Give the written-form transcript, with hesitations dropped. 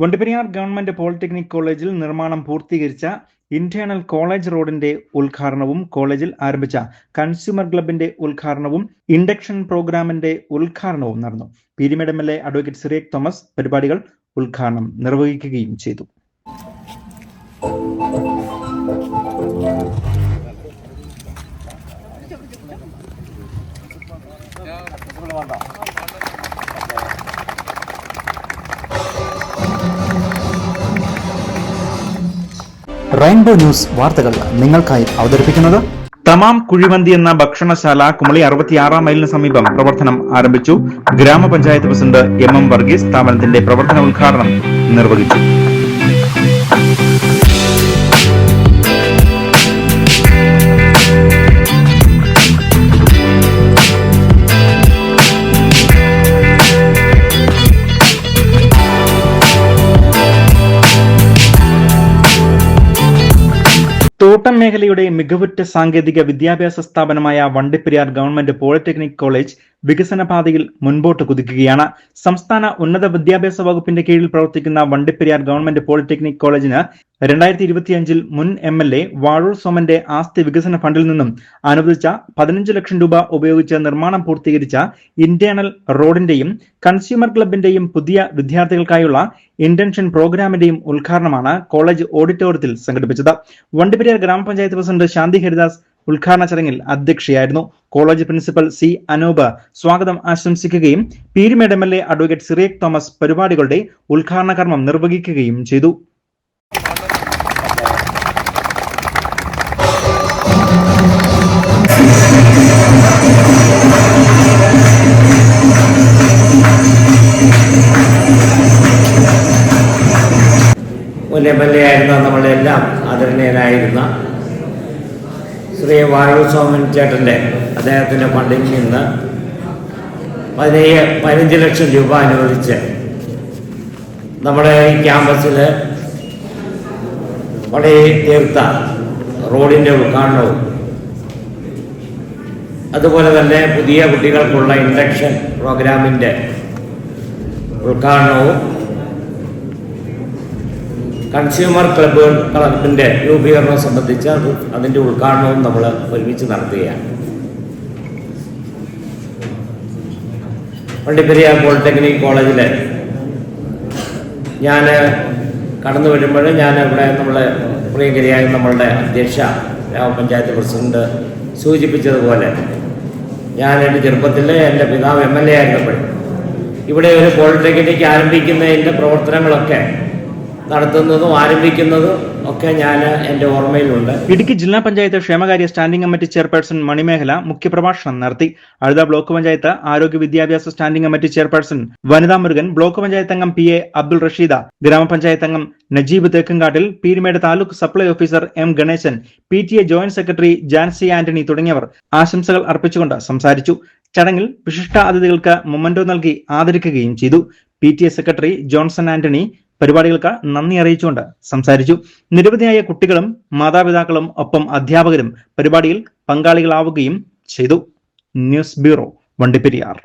Vandiperiyar government polytechnic കോളേജിൽ നിർമ്മാണം പൂർത്തീകരിച്ച ഇന്റേണൽ കോളേജ് റോഡിന്റെ ഉദ്ഘാടനവും കോളേജിൽ ആരംഭിച്ച കൺസ്യൂമർ ക്ലബിന്റെ ഉദ്ഘാടനവും ഇൻഡക്ഷൻ പ്രോഗ്രാമിന്റെ ഉദ്ഘാടനവും നടന്നു. പീരുമേട് MLA അഡ്വക്കേറ്റ് സിറിയക് തോമസ് പരിപാടികൾ ഉദ്ഘാടനം നിർവഹിക്കുകയും ചെയ്തു. റെയിൻബോ ന്യൂസ് വാർത്തകൾ നിങ്ങൾക്കായി അവതരിപ്പിക്കുന്നത് തമാം കുഴിമന്തി എന്ന ഭക്ഷണശാല കുമളി 66 മൈലിന് സമീപം പ്രവർത്തനം ആരംഭിച്ചു. ഗ്രാമപഞ്ചായത്ത് പ്രസിഡന്റ് MM വർഗീസ് സ്ഥാപനത്തിന്റെ പ്രവർത്തന ഉദ്ഘാടനം നിർവഹിച്ചു. തോട്ടം മേഖലയുടെ മികവുറ്റ സാങ്കേതിക വിദ്യാഭ്യാസ സ്ഥാപനമായ വണ്ടിപ്പെരിയാർ ഗവൺമെന്റ് പോളിടെക്നിക് കോളേജ് വികസന പാതയിൽ മുൻപോട്ട് കുതിക്കുകയാണ്. സംസ്ഥാന ഉന്നത വിദ്യാഭ്യാസ വകുപ്പിന്റെ കീഴിൽ പ്രവർത്തിക്കുന്ന വണ്ടിപ്പെരിയാർ ഗവൺമെന്റ് പോളിടെക്നിക് കോളേജിന് 2025 മുൻ MLA വാഴൂർ സോമന്റെ ആസ്തി വികസന ഫണ്ടിൽ നിന്നും അനുവദിച്ച 15 ലക്ഷം രൂപ ഉപയോഗിച്ച് നിർമ്മാണം പൂർത്തീകരിച്ച ഇന്റേണൽ റോഡിന്റെയും കൺസ്യൂമർ ക്ലബിന്റെയും പുതിയ വിദ്യാർത്ഥികൾക്കായുള്ള ഇന്റൻഷൻ പ്രോഗ്രാമിന്റെയും ഉദ്ഘാടനമാണ് കോളേജ് ഓഡിറ്റോറിയത്തിൽ സംഘടിപ്പിച്ചത്. വണ്ടിപ്പെരിയാർ ഗ്രാമപഞ്ചായത്ത് പ്രസിഡന്റ് ശാന്തി ഹരിദാസ് ഉദ്ഘാടന ചടങ്ങിൽ അധ്യക്ഷയായിരുന്നു. College principal C. അനൂപ് സ്വാഗതം ആശംസിക്കുകയും പീരുമേട് MLA അഡ്വക്കേറ്റ് സിറിയക് തോമസ് പരിപാടികളുടെ ഉദ്ഘാടന കർമ്മം നിർവഹിക്കുകയും ചെയ്തു. MLA ആയിരുന്ന നമ്മളെല്ലാം ആദരണീയനായിരുന്ന ശ്രീ വാഴൂർ സോമൻ ചേട്ടൻ്റെ അദ്ദേഹത്തിൻ്റെ ഫണ്ടിൽ നിന്ന് 15 ലക്ഷം രൂപ അനുവദിച്ച് നമ്മുടെ ഈ ക്യാമ്പസിൽ പണി തീർത്ത റോഡിൻ്റെ ഉദ്ഘാടനവും അതുപോലെ തന്നെ പുതിയ കുട്ടികൾക്കുള്ള ഇൻഡക്ഷൻ പ്രോഗ്രാമിൻ്റെ ഉദ്ഘാടനവും കൺസ്യൂമർ ക്ലബിൻ്റെ രൂപീകരണം സംബന്ധിച്ച് അതിൻ്റെ ഉദ്ഘാടനവും നമ്മൾ ഒരുമിച്ച് നടത്തുകയാണ്. വണ്ടിപ്പെരിയാർ പോളിടെക്നിക് കോളേജിൽ ഞാൻ കടന്നു വരുമ്പോൾ ഞാൻ ഇവിടെ നമ്മളെ പ്രിയങ്കരിയായ നമ്മളുടെ അധ്യക്ഷ ഗ്രാമപഞ്ചായത്ത് പ്രസിഡന്റ് സൂചിപ്പിച്ചതുപോലെ ഞാൻ എൻ്റെ ചെറുപ്പത്തിൽ എൻ്റെ പിതാവ് MLA ആയിരുന്നപ്പോൾ ഇവിടെ ഒരു പോളിടെക്നിക് ആരംഭിക്കുന്നതിൻ്റെ പ്രവർത്തനങ്ങളൊക്കെ നടത്തുന്നതും ആരംഭിക്കുന്നതും ഒക്കെ ഞാൻ എൻ്റെ ഓർമ്മയിലുണ്ട്. ഇടുക്കി ജില്ലാ പഞ്ചായത്ത് ക്ഷേമകാര്യ സ്റ്റാൻഡിംഗ് കമ്മിറ്റി ചെയർപേഴ്സൺ മണിമേഖല മുഖ്യപ്രഭാഷണം നടത്തി. അഴുത ബ്ലോക്ക് പഞ്ചായത്ത് ആരോഗ്യ വിദ്യാഭ്യാസ സ്റ്റാൻഡിംഗ് കമ്മിറ്റി ചെയർപേഴ്സൺ വനിതാ മുരുകൻ, ബ്ലോക്ക് പഞ്ചായത്ത് അംഗം PA അബ്ദുൾ റഷീദ, ഗ്രാമപഞ്ചായത്ത് അംഗം Najeeb Thekkumkattil, Peermade taluk supply officer M. Ganesan, PTA joint secretary Jancy Antony തുടങ്ങിയവർ ആശംസകൾ അർപ്പിച്ചുകൊണ്ട് സംസാരിച്ചു. ചടങ്ങിൽ വിശിഷ്ട അതിഥികൾക്ക് മൊമന്റോ നൽകി ആദരിക്കുകയും ചെയ്തു. PTA സെക്രട്ടറി ജോൺസൺ ആന്റണി പരിപാടികൾക്ക് നന്ദി അറിയിച്ചുകൊണ്ട് സംസാരിച്ചു. നിരവധിയായ കുട്ടികളും മാതാപിതാക്കളും ഒപ്പം അധ്യാപകരും പരിപാടിയിൽ പങ്കാളികളാവുകയും ചെയ്തു. News bureau, Vandiperiyar.